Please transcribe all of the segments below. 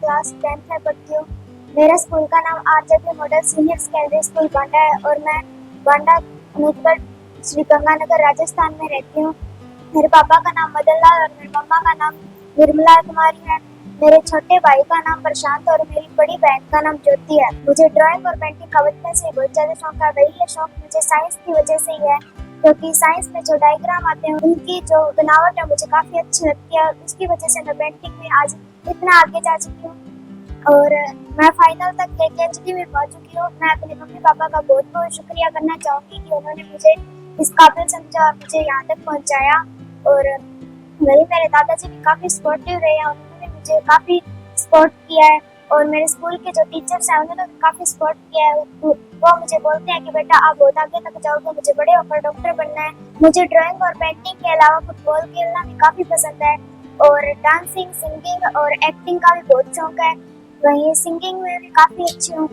Class 10th में पढ़ती हूँ। मेरा स्कूल का नाम RJP model senior secondary school Banda है और मैं बांडा अनूपगढ़ श्री गंगानगर राजस्थान में रहती हूँ। मेरे पापा का नाम मदन लाल और मेरी मम्मा का नाम निर्मला कुमारी है। मेरे छोटे भाई का नाम प्रशांत और मेरी बड़ी बहन का नाम ज्योति है। मुझे ड्राइंग और पेंटिंग का बचपन से बहुत ज्यादा शौक है। वही ये शौक मुझे साइंस की वजह से ही है, क्योंकि साइंस में जो डायग्राम आते हैं उनकी जो बनावट है मुझे काफी अच्छी लगती है और उसकी वजह से मैं पेंटिंग में आज इतना आगे जा चुकी हूँ और मैं फाइनल तक केकेएचडी में पहुंच चुकी हूँ। मैं अपने मम्मी पापा का बहुत बहुत शुक्रिया करना चाहूंगी कि उन्होंने मुझे इस काबिल समझा और मुझे यहाँ तक पहुँचाया। और वही मेरे दादाजी भी काफी सपोर्टिव रहे हैं, उन्होंने मुझे काफी सपोर्ट किया है और मेरे स्कूल के जो टीचर्स हैं उन्होंने भी काफी सपोर्ट किया है। वो मुझे बोलते हैं कि बेटा आप बहुत आगे तक जाओगे, मुझे बड़े होकर डॉक्टर बनना है। मुझे ड्राइंग और पेंटिंग के अलावा फुटबॉल खेलना भी काफी पसंद है और डांसिंग, सिंगिंग और एक्टिंग का भी बहुत शौक है। वहीं सिंगिंग में भी काफी अच्छी हूँ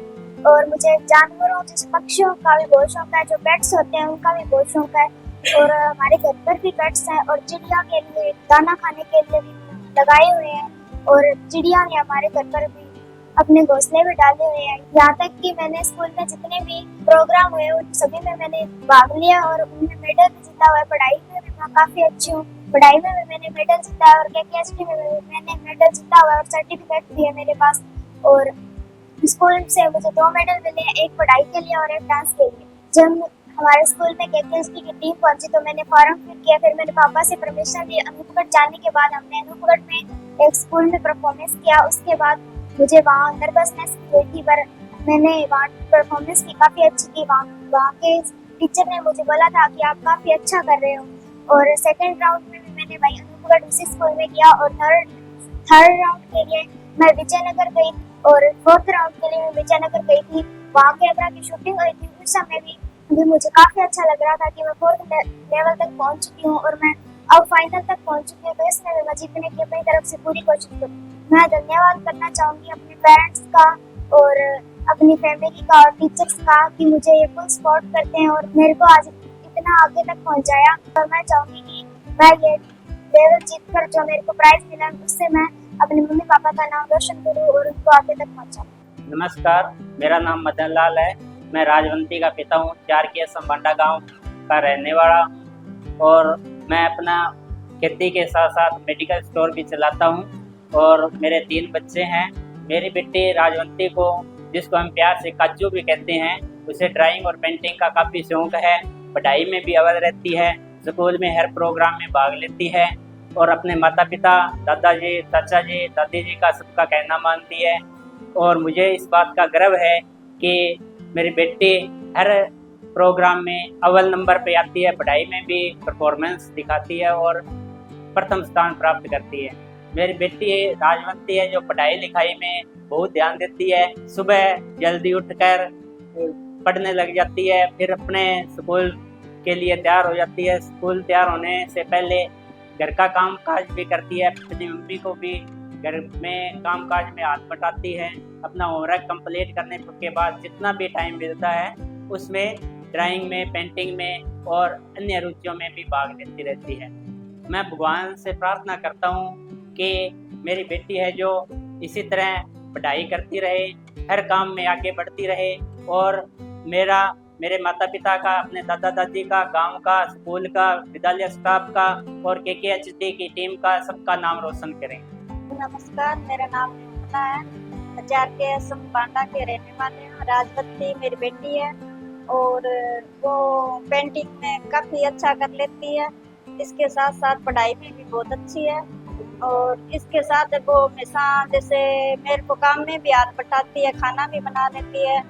और मुझे जानवरों जैसे पक्षियों का भी बहुत शौक है, जो पेट्स होते हैं उनका भी बहुत शौक है। और हमारे घर पर भी पेट्स हैं और चिड़िया के लिए दाना खाने के लिए भी लगाए हुए हैं और चिड़िया ने हमारे घर पर भी अपने घोंसले भी डाले हुए हैं। यहाँ तक कि मैंने स्कूल में जितने भी प्रोग्राम हुए उन सभी में मैंने भाग लिया और उनमें मेडल भी जीता हुआ है। पढ़ाई में भी मैं काफी अच्छी हूँ, पढ़ाई में भी मैंने मेडल जीता है और केकेएचडी में भी मैंने मेडल जीता हुआ है और सर्टिफिकेट भी है मेरे पास। और स्कूल से मुझे 2 मेडल मिले हैं, एक पढ़ाई के लिए और एक डांस के लिए। जब हमारे स्कूल में केकेएचडी की टीम पहुंची तो मैंने फॉर्म फिल किया, फिर मैंने पापा से परमिशन ली। अनूपगढ़ जाने के बाद हमने अनूपगढ़ में एक स्कूल में परफॉर्मेंस किया। उसके बाद मुझे वहाँ नर्वसनेस हुई थी, पर मैंने वहाँ परफॉर्मेंस भी काफ़ी अच्छी की। वहाँ के टीचर ने मुझे बोला था कि आप काफ़ी अच्छा कर रहे हो। और सेकेंड राउंड में भी मैंने वही अनूपगढ़ उसी स्कूल में किया और थर्ड राउंड के लिए मैं विजयनगर गई और फोर्थ राउंड के लिए मैं विजयनगर गई थी। वहाँ कैमरा की शूटिंग हुई थी, उस समय भी मुझे काफ़ी अच्छा लग रहा था कि मैं फोर्थ लेवल तक पहुँच चुकी हूँ और मैं अब फाइनल तक पहुँच चुकी हूँ। तो इसमें मैं जीतने की अपनी तरफ से पूरी कोशिश करूँ। मैं धन्यवाद करना चाहूँगी अपने पेरेंट्स का और अपनी फैमिली का और टीचर्स का कि मुझे ये फुल सपोर्ट करते हैं और मेरे को आज इतना आगे तक पहुँचाया। और मैं चाहूँगी कि मैं ये लेवल जीत कर जो मेरे को प्राइज मिला उससे मैं अपने मम्मी पापा का नाम रोशन करूँ और उनको आगे तक पहुँचाऊँ। नमस्कार, मेरा नाम मदन लाल है। मैं राजवंती का पिता हूँ, 4 के संबांडा गांव का रहने वाला हूँ और मैं अपना खेती के साथ साथ मेडिकल स्टोर भी चलाता हूँ और मेरे 3 बच्चे हैं। मेरी बेटी राजवंती को, जिसको हम प्यार से काजू भी कहते हैं, उसे ड्राइंग और पेंटिंग का काफ़ी शौक है। पढ़ाई में भी अव्वल रहती है, स्कूल में हर प्रोग्राम में भाग लेती है और अपने माता पिता, दादाजी, चाचा जी, दादी जी का सबका कहना मानती है। और मुझे इस बात का गर्व है कि मेरी बेटी हर प्रोग्राम में अव्वल नंबर पे आती है, पढ़ाई में भी परफॉर्मेंस दिखाती है और प्रथम स्थान प्राप्त करती है। मेरी बेटी राजवंती है जो पढ़ाई लिखाई में बहुत ध्यान देती है। सुबह जल्दी उठकर पढ़ने लग जाती है, फिर अपने स्कूल के लिए तैयार हो जाती है। स्कूल तैयार होने से पहले घर का काम काज भी करती है, अपनी मम्मी को भी घर में काम काज में हाथ बटाती है। अपना होमवर्क कंप्लीट करने के बाद जितना भी टाइम मिलता है उसमें ड्राइंग में, पेंटिंग में और अन्य रुचियों में भी भाग लेती रहती है। मैं भगवान से प्रार्थना करता हूँ कि मेरी बेटी है जो इसी तरह पढ़ाई करती रहे, हर काम में आगे बढ़ती रहे और मेरे माता पिता का, अपने दादा दादी का, गांव का, स्कूल का, विद्यालय स्टाफ का और केकेएचडी की टीम का सबका नाम रोशन करें। नमस्कार, मेरा नाम निर्मला है। 4 के संबांडा के रहने वाले हैं। राजवंती मेरी बेटी है और वो पेंटिंग में काफ़ी अच्छा कर लेती है। इसके साथ साथ पढ़ाई में भी बहुत अच्छी है और इसके साथ वो हमेशा जैसे मेरे को काम में भी हाथ बटाती है, खाना भी बना लेती है।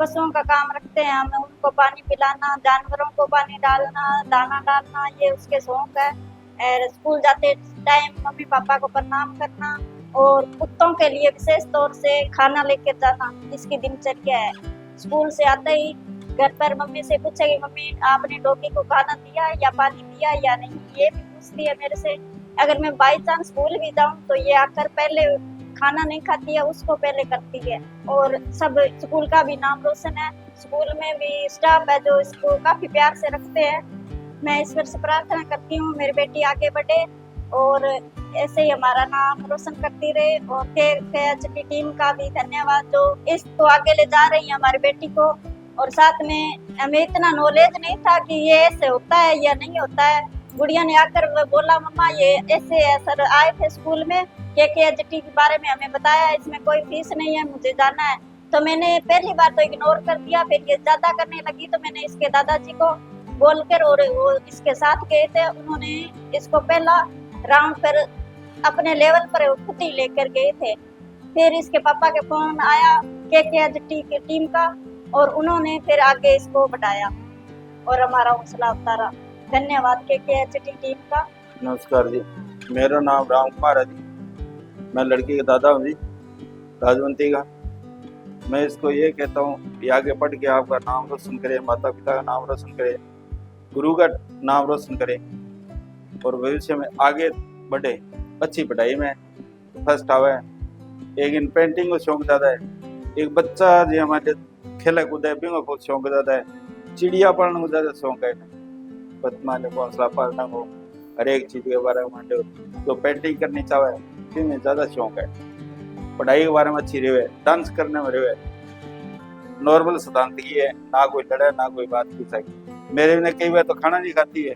पशुओं का काम रखते हैं हमें, उनको पानी पिलाना, जानवरों को पानी डालना, दाना डालना, ये उसके शौक है। और स्कूल जाते टाइम मम्मी पापा को प्रणाम करना और कुत्तों के लिए विशेष तौर से खाना लेकर जाना, इसकी दिनचर्या है। स्कूल से आते ही घर पर मम्मी से पूछेगी, मम्मी आपने डॉगी को खाना दिया या पानी दिया या नहीं, ये भी पूछती है मेरे से। अगर मैं बाई चांस भूल भी जाऊँ तो ये आकर पहले खाना नहीं खाती है, उसको पहले करती है। और सब स्कूल का भी नाम रोशन है। स्कूल में भी स्टाफ है जो इसको काफ़ी प्यार से रखते हैं। मैं ईश्वर से प्रार्थना करती हूँ मेरी बेटी आगे बढ़े और ऐसे ही हमारा नाम रोशन करती रहे। और KKHT टीम का भी धन्यवाद जो इसको आगे ले जा रही है हमारी बेटी को। और साथ में हमें इतना नॉलेज नहीं था कि ये ऐसे होता है या नहीं होता है। गुड़िया ने आकर बोला मम्मा ये ऐसे है, सर आए थे स्कूल में, KKHT के बारे में हमें बताया, इसमें कोई फीस नहीं है, मुझे जाना है। तो मैंने पहली बार तो इग्नोर कर दिया, फिर ये ज्यादा करने लगी तो मैंने इसके दादाजी को बोलकर और वो इसके साथ गए थे। उन्होंने इसको पहला राउंड पर अपने लेवल पर खुद ही लेकर गए थे। फिर इसके पापा के फोन आया KKHT की टीम का और उन्होंने फिर आगे इसको बढ़ाया और हमारा हौसला उतारा। धन्यवाद KKHT टीम का। नमस्कार जी, मेरा नाम राम कुमार है जी। मैं लड़की का दादा हूँ जी, राजवंती का। मैं इसको ये कहता हूँ कि आगे पढ़ के आपका नाम रोशन करे, माता पिता का नाम रोशन करे, गुरु का नाम रोशन करे और भविष्य में आगे बढ़े, अच्छी पढ़ाई में फर्स्ट आवे। एक इन पेंटिंग को शौक ज़्यादा है, एक बच्चा जो हमारे खेल कूद है बिंगो को शौक ज़्यादा है, चिड़िया पढ़ने को ज़्यादा शौक है, बदमाश को हौसला पालना को, हर एक चीज़ के बारे में जो पेंटिंग करनी चाहे में ज़्यादा शौक है। पढ़ाई के बारे में अच्छी रहे, डांस करने में रहे, नॉर्मल सदांतगी है, ना कोई लड़े ना कोई बात की सके। मेरे ने कई बार तो खाना नहीं खाती है,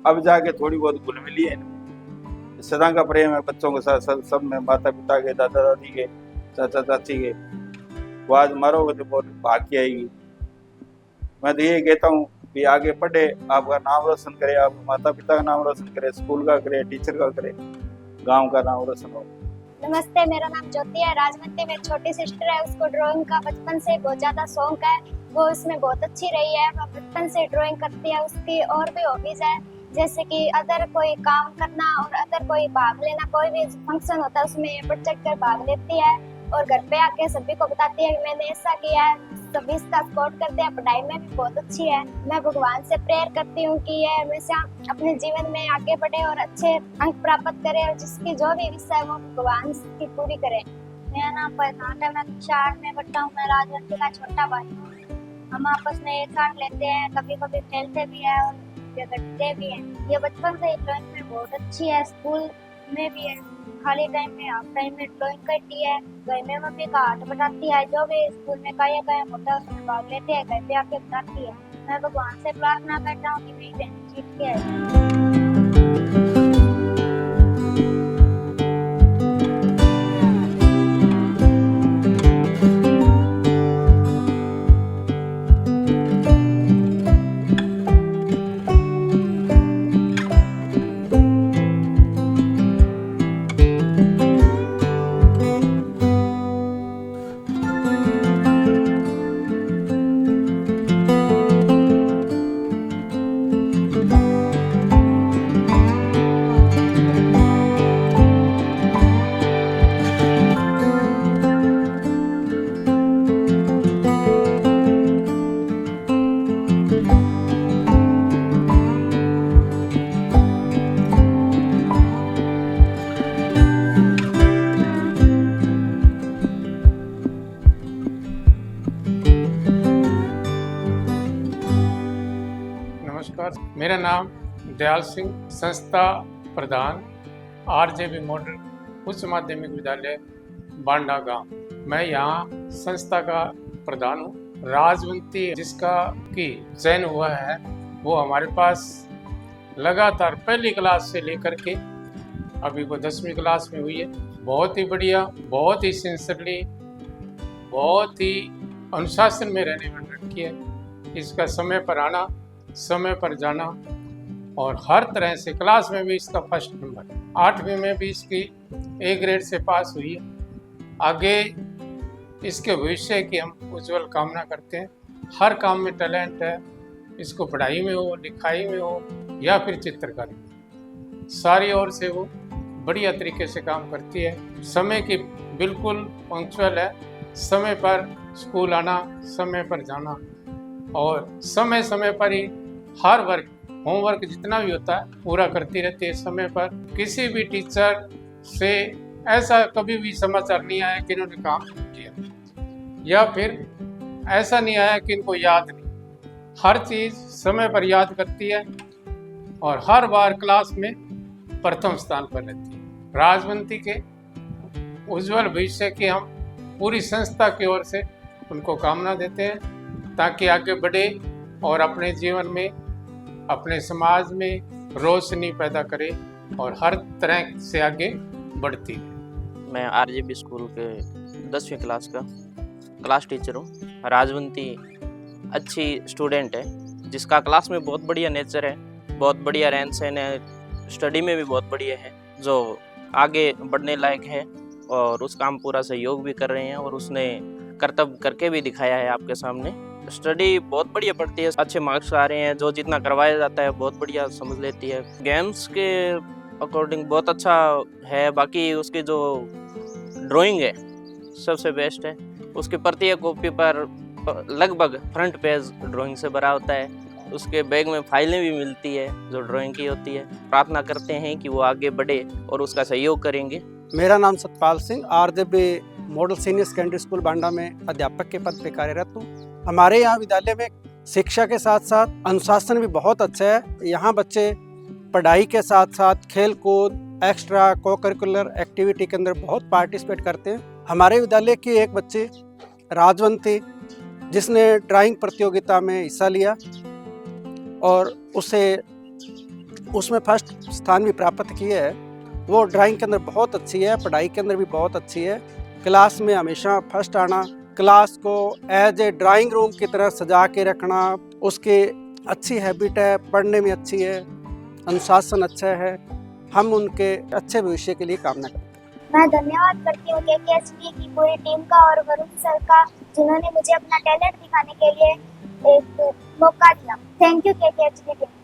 अब जाके थोड़ी बहुत घुल मिली है। सदा का प्रेम है बच्चों के साथ, सब में माता पिता के, दादा दादी के, चाचा चाची के। वो आज मारोगे तो बहुत भाग के आएगी। मैं तो ये कहता हूँ कि आगे पढ़े, आपका नाम रोशन करे, आप माता पिता का नाम रोशन करे, स्कूल का करे, टीचर का करे, गांव का नाम रोशन हो। नमस्ते, मेरा नाम ज्योति है। राजवंती मेरी छोटी सिस्टर है, उसको ड्राइंग का बचपन से बहुत ज़्यादा शौक है, वो उसमें बहुत अच्छी रही है। वो बचपन से ड्राइंग करती है। उसकी और भी हॉबीज है जैसे कि अदर कोई काम करना और अदर कोई भाग लेना, कोई भी फंक्शन होता है उसमें बढ़ चढ़ कर भाग लेती है और घर पे आके सभी को बताती है कि मैंने ऐसा किया है। सभी इसका सपोर्ट करते हैं। पढ़ाई में भी बहुत अच्छी है। मैं भगवान से प्रेयर करती हूँ कि ये हमेशा अपने जीवन में आगे बढ़े और अच्छे अंक प्राप्त करे और जिसकी जो भी इच्छा है वो भगवान की पूरी करे। मेरा नाम प्रधान है, मैं कक्षा 8 में पढ़ता हूँ। मैं राजवंती का छोटा भाई हूँ। हम आपस में एक साथ लेते हैं, कभी कभी खेलते भी है और झगड़ते भी हैं। ये बचपन से ड्राइंग में बहुत अच्छी है, स्कूल में भी है, खाली टाइम में हाफ टाइम में ड्राइंग करती है। घर में मम्मी का हाथ बताती है, जो भी स्कूल में कया गया होता है उसमें भाग लेते हैं, घर पे आके बताती है। मैं भगवान से प्रार्थना करता हूँ कि मेरी बहन जीत के आए। नमस्कार, मेरा नाम दयाल सिंह, संस्था प्रधान RJB मॉडल उच्च माध्यमिक विद्यालय बांडा गांव। मैं यहाँ संस्था का प्रधान हूँ। राजवंती जिसका की चयन हुआ है वो हमारे पास लगातार पहली क्लास से लेकर के अभी वो 10वीं क्लास में हुई है। बहुत ही बढ़िया, बहुत ही सिंसियरली, बहुत ही अनुशासन में रहने में लड़की है। इसका समय पर आना, समय पर जाना और हर तरह से क्लास में भी इसका फर्स्ट नंबर। 8वीं में भी इसकी A ग्रेड से पास हुई है। आगे इसके भविष्य की हम उज्जवल कामना करते हैं। हर काम में टैलेंट है इसको, पढ़ाई में हो, लिखाई में हो या फिर चित्रकारी में, सारी ओर से वो बढ़िया तरीके से काम करती है। समय की बिल्कुल पंक्चुअल है, समय पर स्कूल आना, समय पर जाना और समय समय पर ही हर वर्क होमवर्क जितना भी होता है पूरा करती रहती है समय पर। किसी भी टीचर से ऐसा कभी भी समाचार नहीं आया कि इन्होंने काम नहीं किया या फिर ऐसा नहीं आया कि इनको याद नहीं। हर चीज़ समय पर याद करती है और हर बार क्लास में प्रथम स्थान पर रहती है। राजवंती के उज्जवल भविष्य की हम पूरी संस्था की ओर से उनको कामना देते हैं, ताकि आगे बढ़े और अपने जीवन में, अपने समाज में रोशनी पैदा करे और हर तरह से आगे बढ़ती है। मैं आरजेबी स्कूल के 10वीं क्लास का क्लास टीचर हूँ। राजवंती अच्छी स्टूडेंट है, जिसका क्लास में बहुत बढ़िया नेचर है, बहुत बढ़िया रहन सहन है, स्टडी में भी बहुत बढ़िया है, जो आगे बढ़ने लायक है और उसका हम पूरा सहयोग भी कर रहे हैं और उसने कर्तव्य करके भी दिखाया है आपके सामने। स्टडी बहुत बढ़िया पढ़ती है, अच्छे मार्क्स आ रहे हैं, जो जितना करवाया जाता है बहुत बढ़िया समझ लेती है। गेम्स के अकॉर्डिंग बहुत अच्छा है। बाकी उसकी जो ड्राइंग है सबसे बेस्ट है। उसकी प्रत्येक कॉपी पर लगभग फ्रंट पेज ड्राइंग से भरा होता है। उसके बैग में फाइलें भी मिलती है जो ड्राइंग की होती है। प्रार्थना करते हैं कि वो आगे बढ़े और उसका सहयोग करेंगे। मेरा नाम Satpal Singh, RJB model senior secondary school Banda में अध्यापक के पद पे कार्यरत हूँ। हमारे यहाँ विद्यालय में शिक्षा के साथ साथ अनुशासन भी बहुत अच्छा है। यहाँ बच्चे पढ़ाई के साथ साथ खेल कूद, एक्स्ट्रा को करिकुलर एक्टिविटी के अंदर बहुत पार्टिसिपेट करते हैं। हमारे विद्यालय की एक बच्ची राजवंती, जिसने ड्राइंग प्रतियोगिता में हिस्सा लिया और उसमें फर्स्ट स्थान भी प्राप्त किया है। वो ड्राइंग के अंदर बहुत अच्छी है, पढ़ाई के अंदर भी बहुत अच्छी है। क्लास में हमेशा फर्स्ट आना, क्लास को एज ए ड्राइंग रूम की तरह सजा के रखना, उसकी अच्छी हैबिट है। पढ़ने में अच्छी है, अनुशासन अच्छा है। हम उनके अच्छे भविष्य के लिए कामना करते हैं। मैं धन्यवाद करती हूँ KKHD की पूरी टीम का और वरुण सर का, जिन्होंने मुझे अपना टैलेंट दिखाने के लिए एक मौका दिया। Thank you KKHD team.